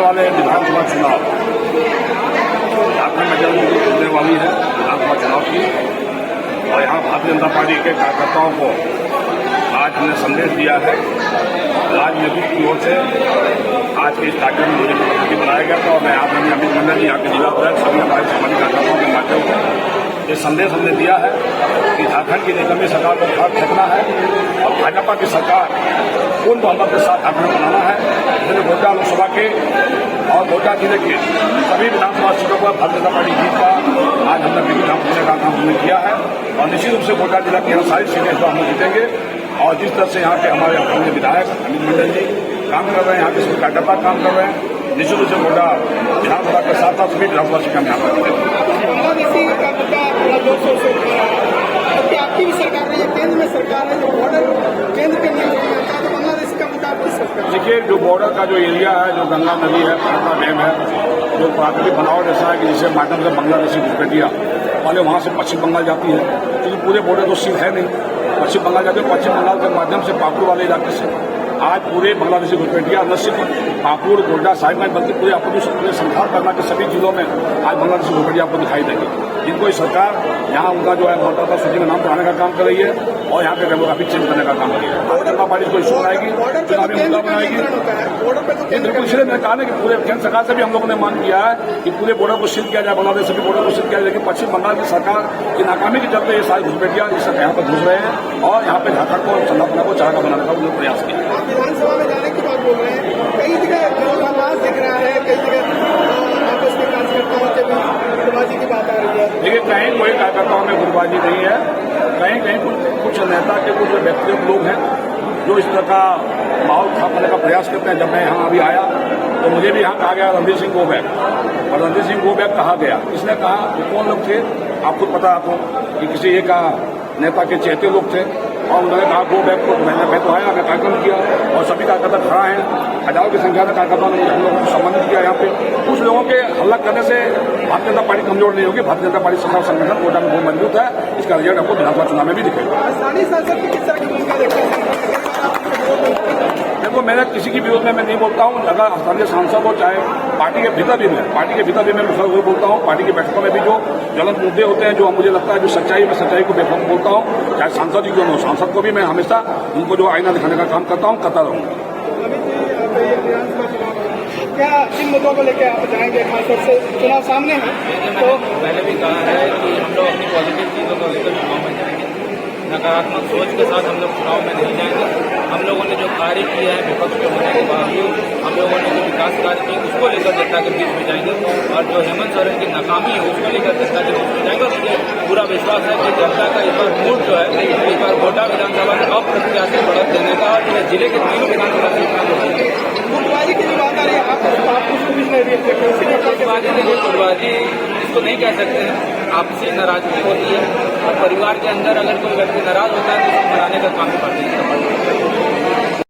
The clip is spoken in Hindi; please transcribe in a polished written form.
वाले विधानसभा चुनाव झारखंड में जल्द होने वाली है विधानसभा चुनाव की, और यहाँ भारतीय जनता पार्टी के कार्यकर्ताओं को आज हमने संदेश दिया है। राज्य नेतृत्व की ओर से आज के इस कार्यक्रम में मुझे मुख्यमंत्री बनाया गया था, और मैं आज हमने अमित मंडल यहाँ के जिला अध्यक्ष सभी हमारे सामाजिक कार्यकर्ताओं के माध्यम से ये संदेश हमने दिया है कि झारखंड की निगमी सरकार को खाद फेंकना है और भाजपा की सरकार पूर्ण बहुमत के साथ झारखंड बनाना है। इसलिए गोड्डा लोकसभा के और गोड्डा जिले के सभी विधानसभा सीटों पर भारतीय जनता पार्टी जीत का आज हमने विभिन्न होने का काम हमने किया है, और निश्चित रूप से गोड्डा जिला की सारी सीटें तो हम जीतेंगे। और जिस तरह से यहाँ के हमारे अपने विधायक अमित मंडल जी काम कर रहे हैं, यहाँ के सभी कार्यकर्ता काम कर रहे हैं, निश्चित रूप से गोड्डा विधानसभा के साथ साथ सभी विधानसभा सीटें यहाँ पर जीतेंगे। आपकी भी सरकार है, केंद्र में सरकार है, जो बॉर्डर केंद्र के लिए तो बांग्लादेश का मुद्दा आपकी सरकार। देखिए, जो बॉर्डर का जो एरिया है, जो गंगा नदी है, पटना डैम है, जो प्राकृतिक बनावट ऐसा है कि जिसके माध्यम से बांग्लादेशी घुसपैठियाँ पहले वहाँ से पश्चिम बंगाल जाती है, क्योंकि पूरे बॉर्डर तो सील है नहीं, पश्चिम बंगाल जाते हैं, पश्चिम बंगाल के माध्यम से पाकुड़ वाले इलाके से आज पूरे बांग्लादेशी घुसपैठियाँ न सिर्फ पाकुड़, गोड्डा, साहिबगंज बल्कि पूरे पूरे संथाल करना के सभी जिलों में आज बांग्लादेशी घुसपैठियाँ आपको दिखाई देंगी, जिनको इस सरकार यहाँ उनका जो है मतदाता सूची में नाम बढ़ाने का काम कर रही है और यहाँ पे डेमोग्राफी चेंज करने का काम कर रही है। भारतीय जनता पार्टी को इशू बनाएगी, चुनावी मुद्दा बनाएगी। बिल्कुल, इसलिए मैंने कहा ना कि पूरे केंद्र सरकार से भी हम लोगों ने मांग किया है कि पूरे बॉर्डर को सील किया जाए, बांग्लादेश से भी बॉर्डर को सील किया जाए, लेकिन पश्चिम बंगाल की सरकार की नाकामी के चलते ये सारी घुसपैठियाँ इस यहाँ पर घुस रहे हैं और यहाँ पे झारखंड को संधापना को चारा बनाने का उन्होंने प्रयास किया। विधानसभा में जाने की बात बोल रहे हैं, कई जगह विरोधाभास दिख रहा है, कई जगह आपस में कार्यकर्ताओं के बीच गुटबाजी की बात आ रही है। देखिए, कहीं कोई कार्यकर्ताओं में गुटबाजी नहीं है, कहीं कहीं कुछ नेता के कुछ व्यक्तिगत लोग हैं जो इस तरह का माहौल खराब करने का प्रयास करते हैं। जब मैं यहाँ अभी आया तो मुझे भी यहाँ कहा गया रणधीर सिंह गो बैक, और रणधीर सिंह गो बैक कहा गया। किसने कहा, वो कौन लोग थे आपको पता आपको कि किसी एक नेता के चहेते लोग थे, और उन्होंने कहा गो बैक को मैं तो आया, मैं कार्यक्रम किया और सभी कार्यकर्ता खड़ा हैं, हजारों की संख्या में कार्यकर्ताओं ने हम लोगों को सम्मानित किया। यहाँ पे कुछ लोगों के हल्ला करने से भारतीय जनता पार्टी कमजोर नहीं होगी। भारतीय जनता पार्टी सरकार संगठन गोड्डा में बहुत मजबूत है, इसका रिजल्ट आपको विधानसभा चुनाव में भी दिखेगा। स्थानीय सांसद की किस तरह की भूमिका देखते हैं? देखो, मेरा किसी के विरोध में मैं नहीं बोलता हूँ। अगर स्थानीय सांसद हो, चाहे पार्टी के भीतर भी मैं बोलता हूँ। पार्टी की बैठकों में भी जो ज्वलंत मुद्दे होते हैं, जो मुझे लगता है जो सच्चाई में सच्चाई को बेफाम बोलता हूँ, चाहे सांसद ही क्यों हो, सांसद को भी मैं हमेशा उनको जो आईना दिखाने का काम करता हूँ, करता रहूँगा। क्या इन मुद्दों को लेकर आप जाएंगे, खासतौर से चुनाव सामने है? तो पहले भी कहा है कि हम लोग अपनी पॉजिटिव चीज़ों को लेकर चुनाव में जाएंगे, नकारात्मक सोच के साथ हम लोग चुनाव में नहीं जाएंगे। हम लोगों ने जो कार्य किया है विपक्ष के होने के बावजूद, हम लोगों ने जो विकास कार्य किए उसको लेकर जनता के बीच में जाएंगे, और जो हेमंत सोरेन की नाकामी है उसको लेकर जनता के बीच में जाएंगे। और मुझे पूरा विश्वास है कि जनता का इस बार मूड जो है, इस बार गोड्डा विधानसभा में अप्रत्याशित बढ़त देने का, और जिले के तीनों विधानसभा सीट में गुटबाजी की बात आ रही है, आप उसको भी नहीं देखते? गुटबाजी इसको नहीं कह सकते हैं, आपसी नाराजगी होती है, और परिवार के अंदर अगर कोई व्यक्ति नाराज होता है तो उसको मनाने का काम करते हैं।